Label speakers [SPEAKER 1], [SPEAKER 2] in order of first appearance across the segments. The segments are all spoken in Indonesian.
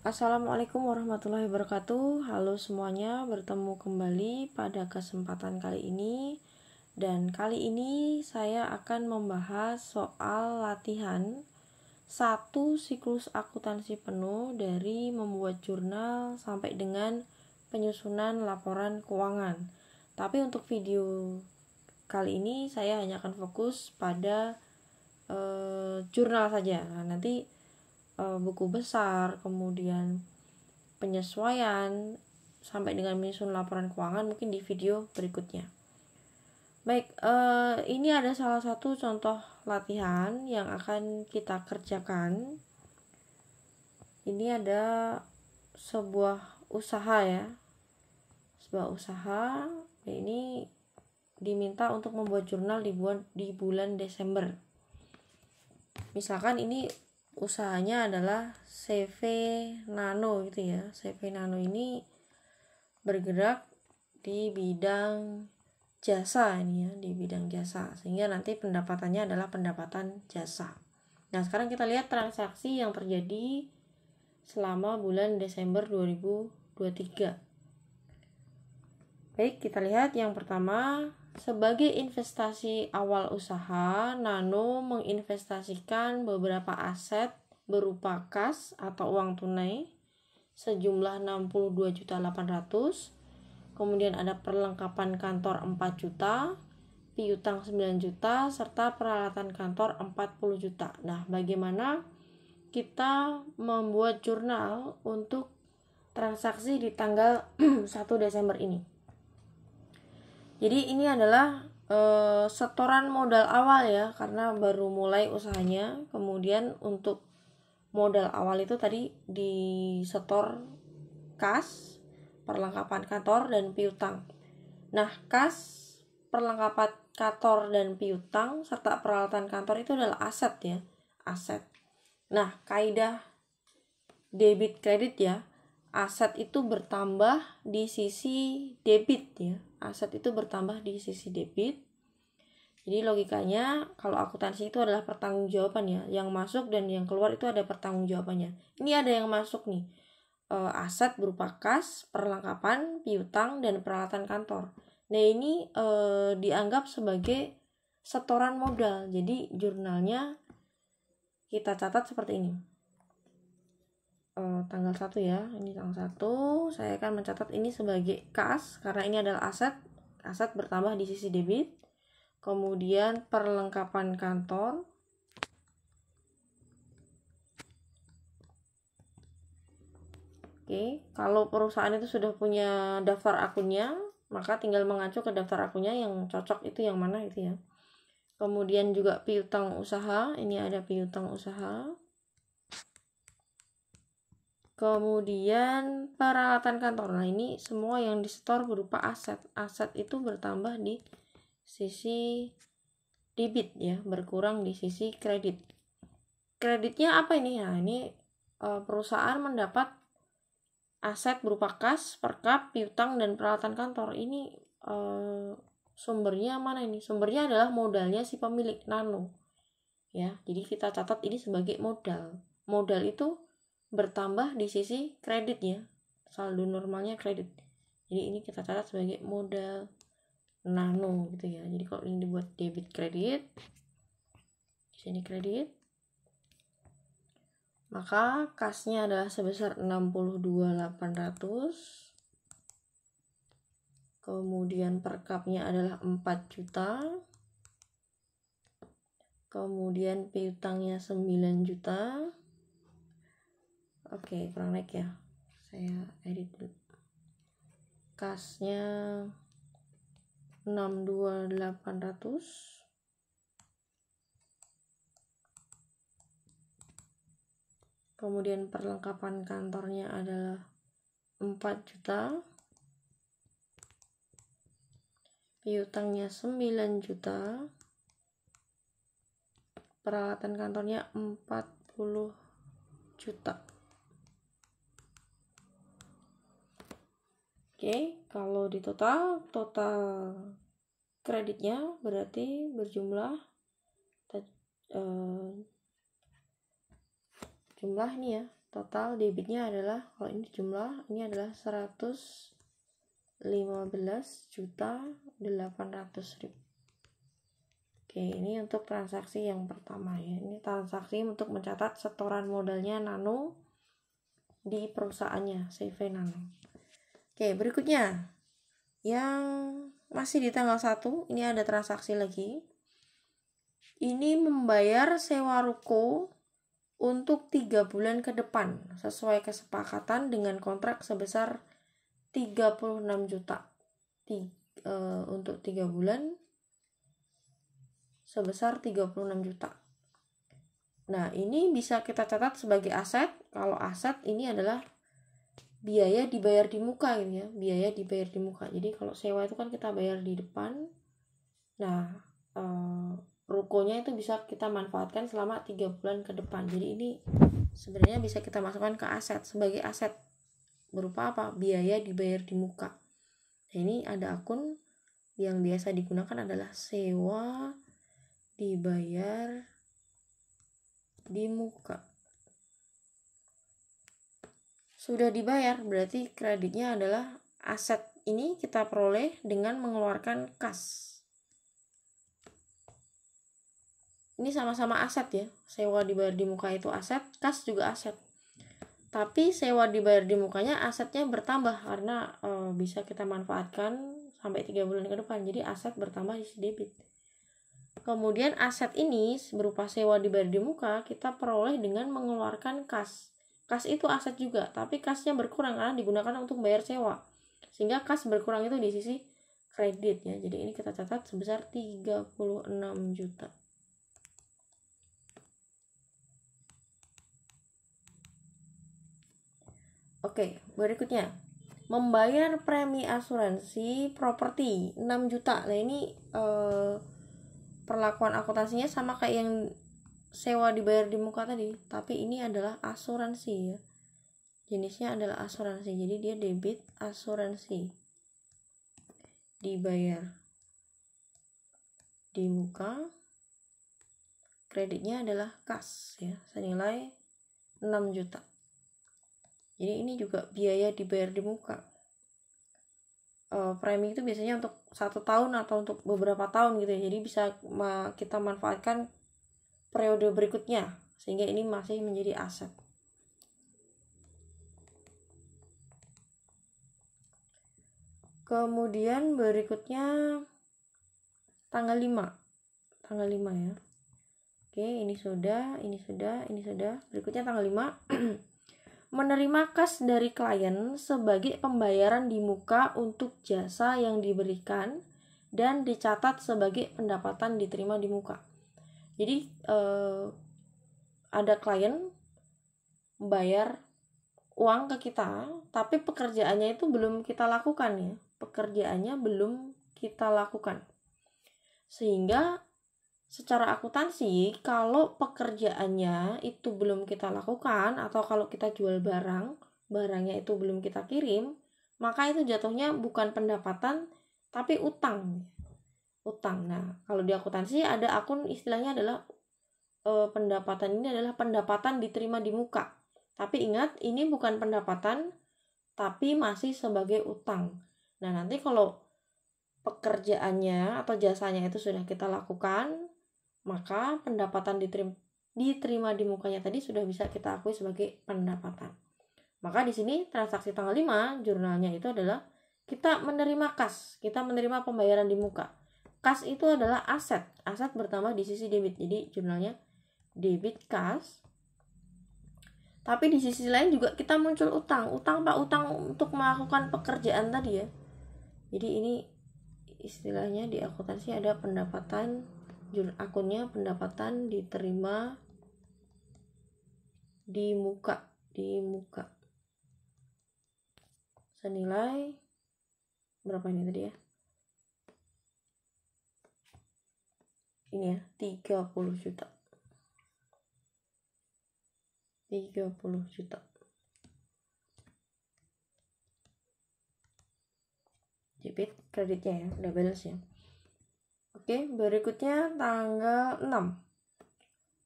[SPEAKER 1] Assalamualaikum warahmatullahi wabarakatuh. Halo semuanya, bertemu kembali pada kesempatan kali ini. Dan kali ini saya akan membahas soal latihan 1 siklus akuntansi penuh dari membuat jurnal sampai dengan penyusunan laporan keuangan. Tapi untuk video kali ini saya hanya akan fokus pada jurnal saja. Nah, nanti buku besar, kemudian penyesuaian sampai dengan menyusun laporan keuangan mungkin di video berikutnya. Baik, ini ada salah satu contoh latihan yang akan kita kerjakan. Ini ada sebuah usaha ya, sebuah usaha. Ini diminta untuk membuat jurnal di bulan Desember. Misalkan ini usahanya adalah CV Nano gitu ya. CV Nano ini bergerak di bidang jasa ini ya, di bidang jasa, sehingga nanti pendapatannya adalah pendapatan jasa. Nah, sekarang kita lihat transaksi yang terjadi selama bulan Desember 2023. Baik, kita lihat yang pertama. Sebagai investasi awal usaha, Nano menginvestasikan beberapa aset berupa kas atau uang tunai sejumlah 62.800.000. Kemudian ada perlengkapan kantor 4 juta, piutang 9 juta, serta peralatan kantor 40 juta. Nah, bagaimana kita membuat jurnal untuk transaksi di tanggal 1 Desember ini? Jadi ini adalah setoran modal awal ya, karena baru mulai usahanya. Kemudian untuk modal awal itu tadi disetor kas, perlengkapan kantor, dan piutang. Nah, kas, perlengkapan kantor, dan piutang serta peralatan kantor itu adalah aset ya, aset. Nah, kaidah debit kredit ya, aset itu bertambah di sisi debit ya. Aset itu bertambah di sisi debit. Jadi logikanya kalau akuntansi itu adalah pertanggungjawaban ya. Yang masuk dan yang keluar itu ada pertanggungjawabannya. Ini ada yang masuk nih. Aset berupa kas, perlengkapan, piutang, dan peralatan kantor. Nah, ini dianggap sebagai setoran modal. Jadi jurnalnya kita catat seperti ini. Tanggal 1 ya, ini tanggal 1 saya akan mencatat ini sebagai kas karena ini adalah aset bertambah di sisi debit. Kemudian perlengkapan kantor, oke, kalau perusahaan itu sudah punya daftar akunnya, maka tinggal mengacu ke daftar akunnya yang cocok itu yang mana itu ya. Kemudian juga piutang usaha, ini ada piutang usaha. Kemudian peralatan kantor. Nah, ini semua yang disetor berupa aset. Aset itu bertambah di sisi debit ya, berkurang di sisi kredit. Kreditnya apa ini? Nah, ini perusahaan mendapat aset berupa kas, perkap, piutang, dan peralatan kantor. Ini sumbernya mana ini? Sumbernya adalah modalnya si pemilik Nano. Ya, jadi kita catat ini sebagai modal. Modal itu bertambah di sisi kredit ya, saldo normalnya kredit. Jadi ini kita catat sebagai modal Nano gitu ya. Jadi kalau ini dibuat debit kredit, di sini kredit, maka kasnya adalah sebesar 62.800. Kemudian perkapnya adalah 4 juta. Kemudian piutangnya 9 juta. Oke, kurang naik ya. Saya edit dulu. Kasnya 62.800. Kemudian perlengkapan kantornya adalah 4 juta. Piutangnya 9 juta. Peralatan kantornya 40 juta. Oke, kalau di total kreditnya berarti berjumlah jumlah ini ya, total debitnya adalah, kalau ini jumlah, ini adalah 115.800.000. Oke, ini untuk transaksi yang pertama ya. Ini transaksi untuk mencatat setoran modalnya Nano di perusahaannya, CV Nano. Oke, berikutnya yang masih di tanggal 1, ini ada transaksi lagi. Ini membayar sewa ruko untuk 3 bulan ke depan sesuai kesepakatan dengan kontrak sebesar 36 juta. Untuk 3 bulan sebesar 36 juta. Nah, ini bisa kita catat sebagai aset. Kalau aset ini adalah biaya dibayar di muka gitu ya, biaya dibayar di muka. Jadi kalau sewa itu kan kita bayar di depan. Nah, rukonya itu bisa kita manfaatkan selama 3 bulan ke depan. Jadi ini sebenarnya bisa kita masukkan ke aset, sebagai aset berupa apa? Biaya dibayar di muka. Nah, ini ada akun yang biasa digunakan adalah sewa dibayar di muka. Sudah dibayar, berarti kreditnya adalah aset. Ini kita peroleh dengan mengeluarkan kas. Ini sama-sama aset ya. Sewa dibayar di muka itu aset, kas juga aset. Tapi sewa dibayar di mukanya asetnya bertambah karena bisa kita manfaatkan sampai 3 bulan ke depan. Jadi aset bertambah di sisi debit. Kemudian aset ini berupa sewa dibayar di muka kita peroleh dengan mengeluarkan kas. Kas itu aset juga, tapi kasnya berkurang karena digunakan untuk bayar sewa. Sehingga kas berkurang itu di sisi kredit ya. Jadi ini kita catat sebesar 36 juta. Oke, berikutnya membayar premi asuransi properti 6 juta. Nah, ini perlakuan akuntansinya sama kayak yang sewa dibayar di muka tadi, tapi ini adalah asuransi ya. Jenisnya adalah asuransi. Jadi dia debit asuransi. Dibayar di muka. Kreditnya adalah kas ya, senilai 6 juta. Jadi ini juga biaya dibayar di muka. Premi itu biasanya untuk 1 tahun atau untuk beberapa tahun gitu ya. Jadi bisa kita manfaatkan periode berikutnya sehingga ini masih menjadi aset. Kemudian berikutnya tanggal 5 ya. Oke, ini sudah. Berikutnya tanggal 5 menerima kas dari klien sebagai pembayaran di muka untuk jasa yang diberikan dan dicatat sebagai pendapatan diterima di muka. Jadi ada klien bayar uang ke kita, tapi pekerjaannya itu belum kita lakukan ya. Pekerjaannya belum kita lakukan. Sehingga secara akuntansi, kalau pekerjaannya itu belum kita lakukan atau kalau kita jual barangnya itu belum kita kirim, maka itu jatuhnya bukan pendapatan tapi utang. Nah, kalau di akuntansi ada akun istilahnya adalah pendapatan ini adalah pendapatan diterima di muka. Tapi ingat, ini bukan pendapatan tapi masih sebagai utang. Nah, nanti kalau pekerjaannya atau jasanya itu sudah kita lakukan, maka pendapatan diterima di mukanya tadi sudah bisa kita akui sebagai pendapatan. Maka di sini transaksi tanggal 5 jurnalnya itu adalah kita menerima kas, kita menerima pembayaran di muka. Kas itu adalah aset bertambah di sisi debit. Jadi jurnalnya debit kas. Tapi di sisi lain juga kita muncul utang untuk melakukan pekerjaan tadi ya. Jadi ini istilahnya di akuntansi ada pendapatan, akunnya pendapatan diterima di muka senilai berapa ini tadi ya, ini ya 30 juta. Debit kreditnya ya, udah balance ya. Oke, berikutnya tanggal 6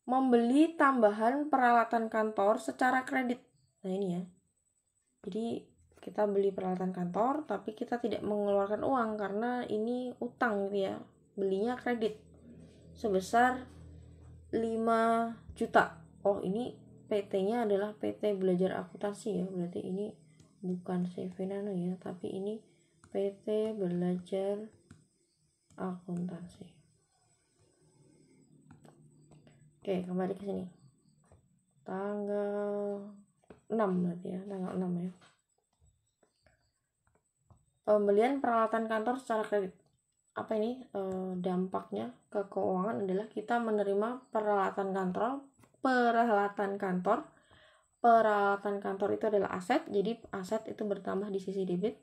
[SPEAKER 1] membeli tambahan peralatan kantor secara kredit. Nah ini ya, jadi kita beli peralatan kantor tapi kita tidak mengeluarkan uang karena ini utang gitu ya, belinya kredit sebesar 5 juta. Oh ini PT-nya adalah PT Belajar Akuntansi ya, berarti ini bukan CV Nano ya, tapi ini PT Belajar Akuntansi. Oke, kembali ke sini. Tanggal 6 berarti ya, tanggal 6 ya. Pembelian peralatan kantor secara kredit. Apa ini dampaknya ke keuangan adalah kita menerima peralatan kantor. Peralatan kantor itu adalah aset, jadi aset itu bertambah di sisi debit.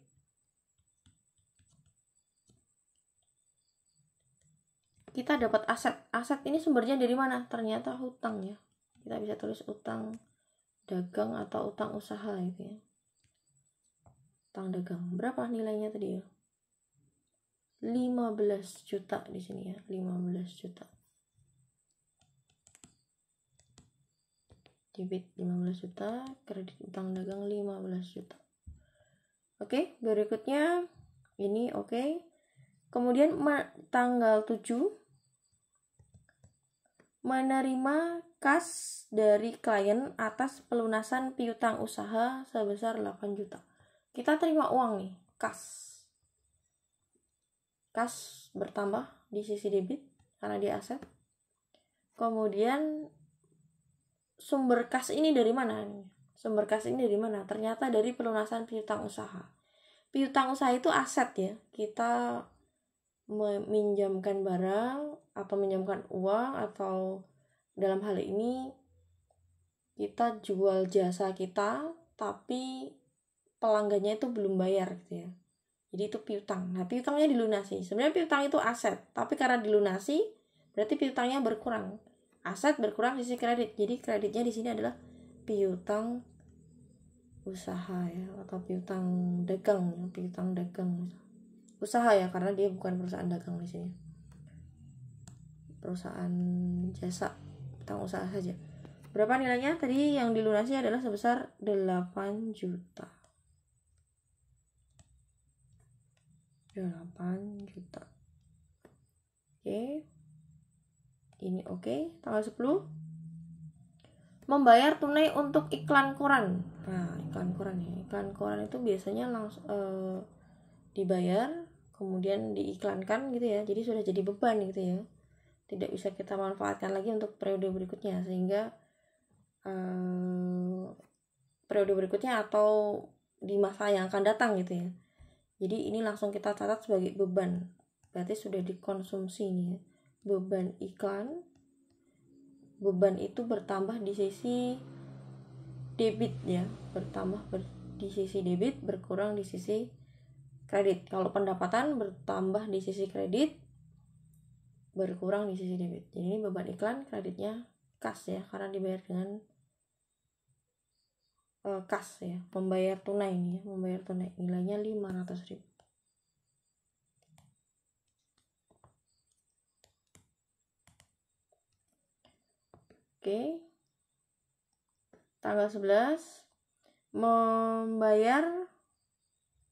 [SPEAKER 1] Kita dapat aset ini sumbernya dari mana? Ternyata hutang ya, kita bisa tulis utang dagang atau utang usaha gitu ya. Utang dagang berapa nilainya tadi ya? 15 juta di sini ya, 15 juta. Debit 15 juta, kredit utang dagang 15 juta. Oke, berikutnya ini oke. Kemudian tanggal 7 menerima kas dari klien atas pelunasan piutang usaha sebesar 8 juta. Kita terima uang nih, kas. Kas bertambah di sisi debit karena dia aset. Kemudian sumber kas ini dari mana? Sumber kas ini dari mana? Ternyata dari pelunasan piutang usaha. Piutang usaha itu aset ya. Kita meminjamkan barang atau minjamkan uang, atau dalam hal ini kita jual jasa kita tapi pelanggannya itu belum bayar gitu ya. Jadi itu piutang. Nah, piutangnya dilunasi. Sebenarnya piutang itu aset, tapi karena dilunasi berarti piutangnya berkurang. Aset berkurang sisi kredit. Jadi kreditnya di sini adalah piutang usaha ya, atau piutang dagang ya, piutang dagang usaha ya, karena dia bukan perusahaan dagang di sini. Perusahaan jasa, piutang usaha saja. Berapa nilainya? Tadi yang dilunasi adalah sebesar 8 juta. 8 juta. Oke. Ini oke. Tanggal 10 membayar tunai untuk iklan koran. Nah, iklan koran ya. Iklan koran itu biasanya langsung dibayar kemudian diiklankan gitu ya. Jadi sudah jadi beban gitu ya. Tidak bisa kita manfaatkan lagi untuk periode berikutnya, sehingga periode berikutnya atau di masa yang akan datang gitu ya. Jadi ini langsung kita catat sebagai beban. Berarti sudah dikonsumsi nih ya. Beban iklan. Beban itu bertambah di sisi debit ya. Bertambah di sisi debit, berkurang di sisi kredit. Kalau pendapatan bertambah di sisi kredit, berkurang di sisi debit. Jadi ini beban iklan, kreditnya kas ya, karena dibayar dengan kas ya, membayar tunai nih ya, membayar tunai, nilainya 500.000. Oke. Tanggal 11 membayar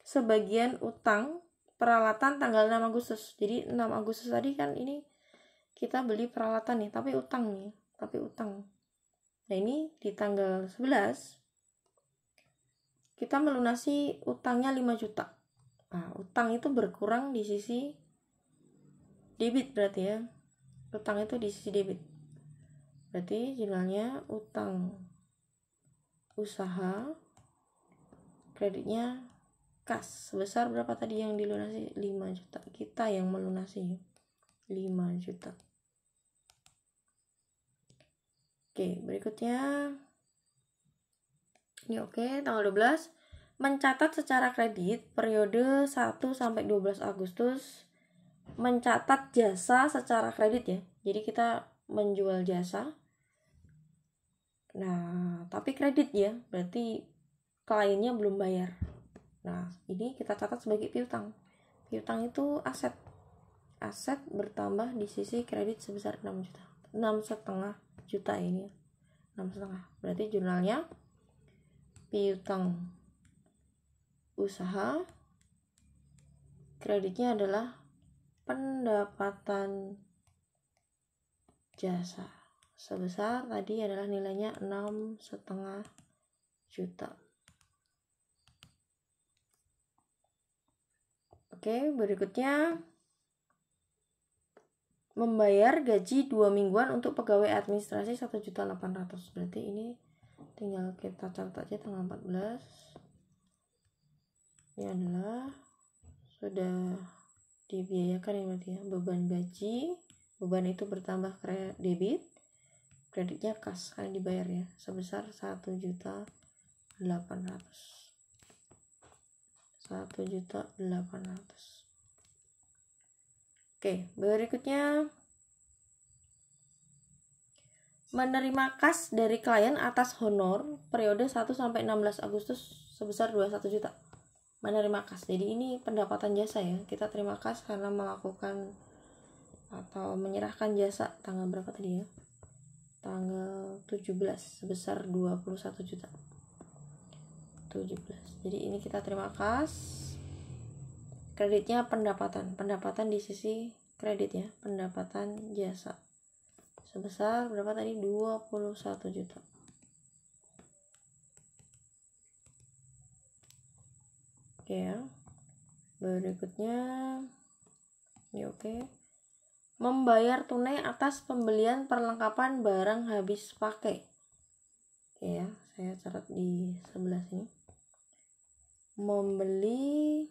[SPEAKER 1] sebagian utang peralatan tanggal 6 Agustus. Jadi 6 Agustus tadi kan ini kita beli peralatan nih, tapi utang nih, tapi utang. Nah, ini di tanggal 11 kita melunasi utangnya 5 juta. Nah, utang itu berkurang di sisi debit berarti ya. Utang itu di sisi debit. Berarti jurnalnya utang usaha, kreditnya kas. Sebesar berapa tadi yang dilunasi? 5 juta. Kita yang melunasi 5 juta. Oke, berikutnya ini oke, tanggal 12 mencatat secara kredit periode 1 sampai 12 Agustus. Mencatat jasa secara kredit ya. Jadi kita menjual jasa. Nah, tapi kredit ya, berarti kliennya belum bayar. Nah, ini kita catat sebagai piutang. Piutang itu aset. Aset bertambah di sisi kredit sebesar 6 juta. 6,5 juta ini ya. 6,5. Berarti jurnalnya piutang usaha, kreditnya adalah pendapatan jasa sebesar tadi adalah nilainya 6,5 juta. Oke, berikutnya membayar gaji 2 mingguan untuk pegawai administrasi 1.800.000. Berarti ini tinggal kita catat aja tanggal 14. Ini adalah sudah dibiayakan ya berarti ya, beban gaji, beban itu bertambah debit, kreditnya kas kan dibayar ya sebesar 1.800.000. 1.800.000. Oke, berikutnya menerima kas dari klien atas honor periode 1 sampai 16 Agustus sebesar 21 juta. Menerima kas. Jadi ini pendapatan jasa ya. Kita terima kas karena melakukan atau menyerahkan jasa tanggal berapa tadi ya? Tanggal 17 sebesar 21 juta. 17. Jadi ini kita terima kas. Kreditnya pendapatan. Pendapatan di sisi kredit ya, pendapatan jasa. Sebesar berapa tadi? 21 juta. Oke ya. Berikutnya ini oke. Membayar tunai atas pembelian perlengkapan barang habis pakai. Oke ya, saya catat di sebelah sini. Membeli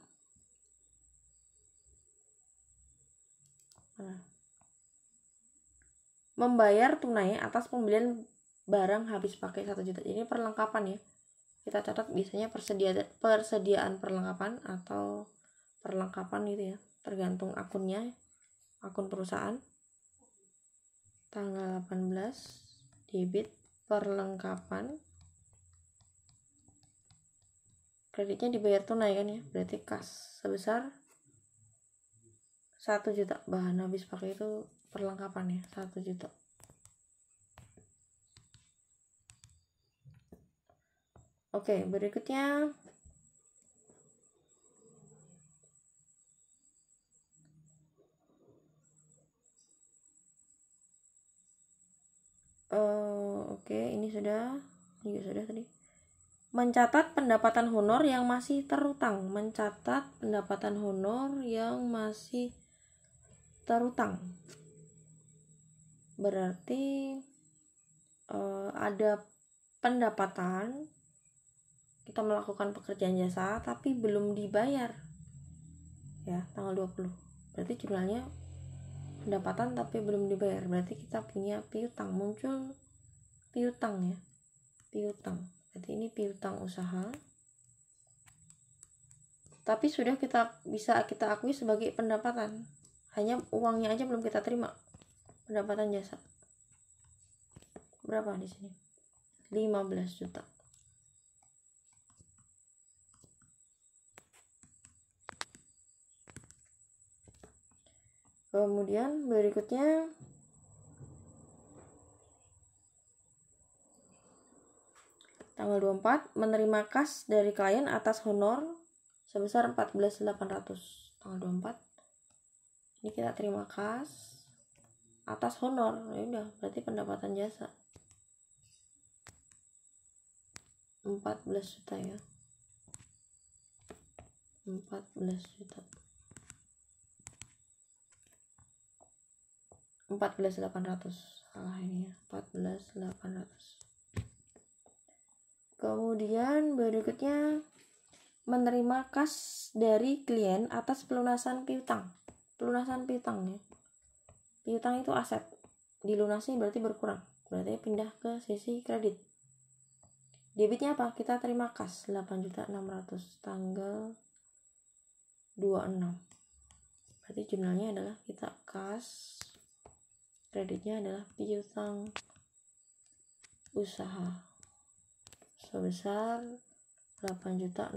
[SPEAKER 1] membayar tunai atas pembelian barang habis pakai 1 juta. Ini perlengkapan ya. Kita catat biasanya persediaan perlengkapan atau perlengkapan gitu ya, tergantung akunnya, akun perusahaan. Tanggal 18 debit perlengkapan, kreditnya dibayar tunai kan ya, berarti kas sebesar 1 juta. Bahan habis pakai itu perlengkapan ya, 1 juta. Oke, berikutnya ini sudah tadi. Mencatat pendapatan honor yang masih terutang. Mencatat pendapatan honor yang masih terutang. Berarti ada pendapatan, kita melakukan pekerjaan jasa tapi belum dibayar ya tanggal 20. Berarti jumlahnya pendapatan tapi belum dibayar, berarti kita punya piutang, muncul piutang ya, piutang. Berarti ini piutang usaha tapi sudah bisa kita akui sebagai pendapatan, hanya uangnya aja belum kita terima. Pendapatan jasa berapa di sini? 15 juta. Kemudian berikutnya tanggal 24 menerima kas dari klien atas honor sebesar 14.800. Tanggal 24 ini kita terima kas atas honor, ya udah berarti pendapatan jasa 14 juta ya, 14 juta, 14.800, salah ini ya, 14.800. Kemudian berikutnya menerima kas dari klien atas pelunasan piutang. Pelunasan piutang ya, piutang itu aset, dilunasi berarti berkurang, berarti pindah ke sisi kredit. Debitnya apa? Kita terima kas 8.600 tanggal 26. Berarti jumlahnya adalah kita kas, kreditnya adalah piutang usaha sebesar 8.600.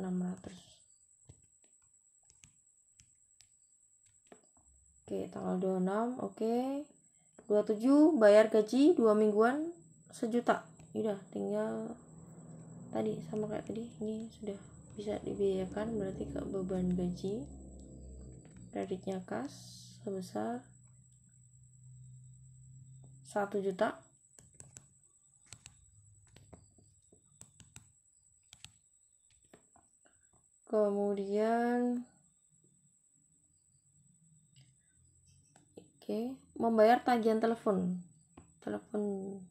[SPEAKER 1] Oke, tanggal 26, oke. 27 bayar gaji 2 mingguan 1 juta. Udah tinggal tadi sama kayak tadi, ini sudah bisa dibiayakan, berarti ke beban gaji. Kreditnya kas sebesar 1 juta. Kemudian membayar tagihan telepon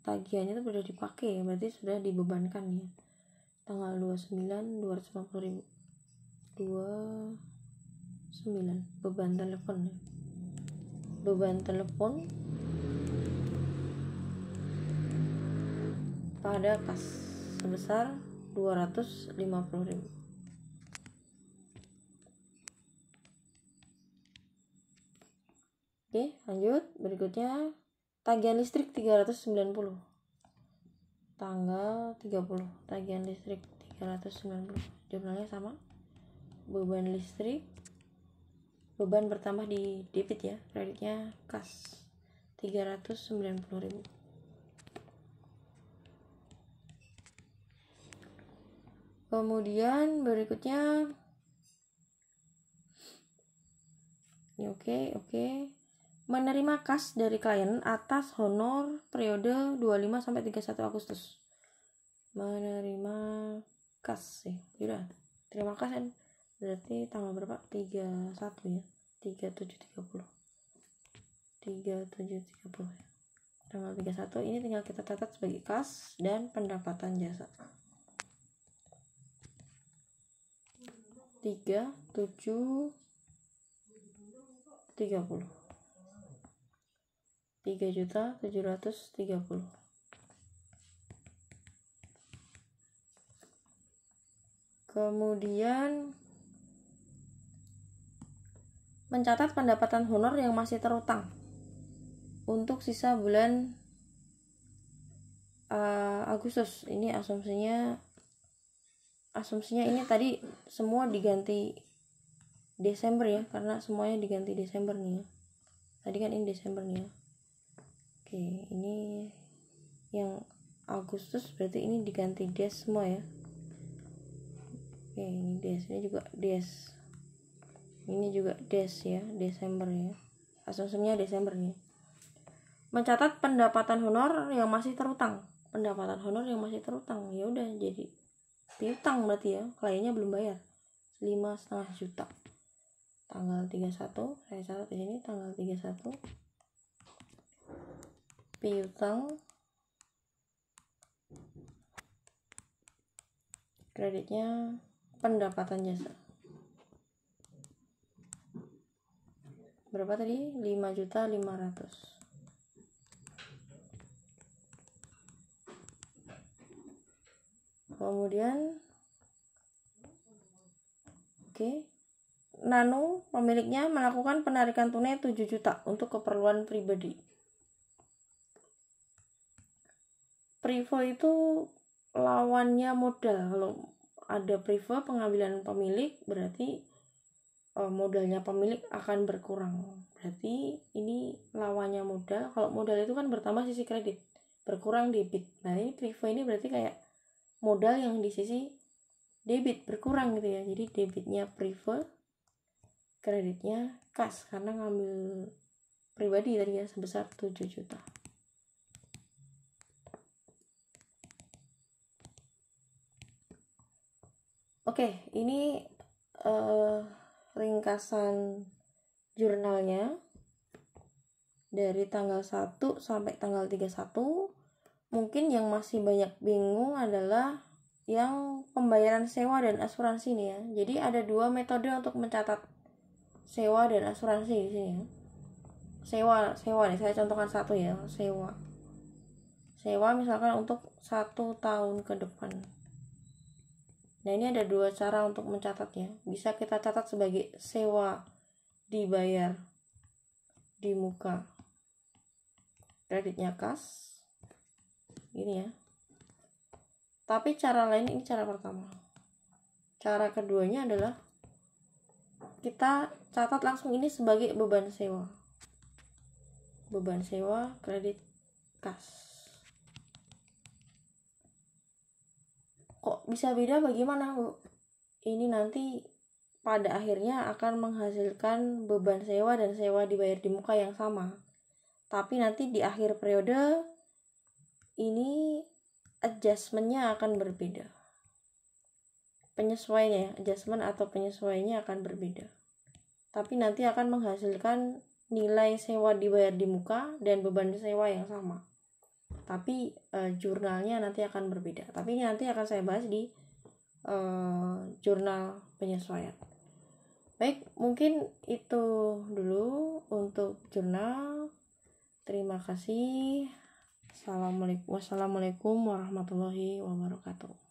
[SPEAKER 1] tagihannya itu sudah dipakai ya, berarti sudah dibebankan ya. Tanggal 29 250.000. 29 beban telepon ya. Beban telepon pada kas sebesar 250.000. Oke, lanjut. Berikutnya tagihan listrik 390. Tanggal 30 tagihan listrik 390. Jumlahnya sama. Beban listrik, beban bertambah di debit ya, kreditnya kas 390.000. Kemudian berikutnya ini oke. Menerima kas dari klien atas honor periode 25 sampai 31 Agustus. Menerima kas sih. Udah, terima kas kan. Berarti tanggal berapa? 31 ya. 3730. Tanggal 31 ini tinggal kita catat sebagai kas dan pendapatan jasa. 3.730. 3.730. Kemudian mencatat pendapatan honor yang masih terutang untuk sisa bulan Agustus. Ini asumsinya ini tadi semua diganti Desember ya, karena semuanya diganti Desember nih ya. Tadi kan ini Desember nih ya. Oke, ini yang Agustus berarti ini diganti Des semua ya. Oke, ini Des, ini juga Des. Ini juga Des ya, Desember ya. Asumsinya Desember nih. Mencatat pendapatan honor yang masih terutang. Pendapatan honor yang masih terutang. Ya udah jadi piutang berarti ya, kliennya belum bayar. 5,5 juta. Tanggal 31, saya catat di sini tanggal 31. Piutang kreditnya pendapatan jasa. Berapa tadi? 5.500.000. Kemudian Nano pemiliknya melakukan penarikan tunai 7 juta untuk keperluan pribadi. Privo itu lawannya modal. Kalau ada privo pengambilan pemilik berarti modalnya pemilik akan berkurang. Berarti ini lawannya modal. Kalau modal itu kan bertambah sisi kredit, berkurang debit. Nah ini privo ini berarti kayak modal yang di sisi debit berkurang gitu ya. Jadi debitnya privo, kreditnya kas karena ngambil pribadi tadi ya sebesar 7 juta. Oke, ini ringkasan jurnalnya dari tanggal 1 sampai tanggal 31. Mungkin yang masih banyak bingung adalah yang pembayaran sewa dan asuransi nih ya. Jadi ada 2 metode untuk mencatat sewa dan asuransi di sini ya. Sewa nih, saya contohkan satu ya, sewa misalkan untuk 1 tahun ke depan. Nah ini ada 2 cara untuk mencatatnya. Bisa kita catat sebagai sewa dibayar di muka kreditnya kas gini ya. Tapi cara lain, ini cara pertama. Cara keduanya adalah kita catat langsung ini sebagai beban sewa. Beban sewa kredit kas. Kok bisa beda? Bagaimana, Bu? Ini nanti pada akhirnya akan menghasilkan beban sewa dan sewa dibayar di muka yang sama. Tapi nanti di akhir periode ini adjustment-nya akan berbeda. Penyesuaiannya, adjustment atau penyesuaiannya akan berbeda. Tapi nanti akan menghasilkan nilai sewa dibayar di muka dan beban sewa yang sama. Tapi jurnalnya nanti akan berbeda. Tapi ini nanti akan saya bahas di jurnal penyesuaian. Baik, mungkin itu dulu untuk jurnal. Terima kasih. Wassalamualaikum warahmatullahi wabarakatuh.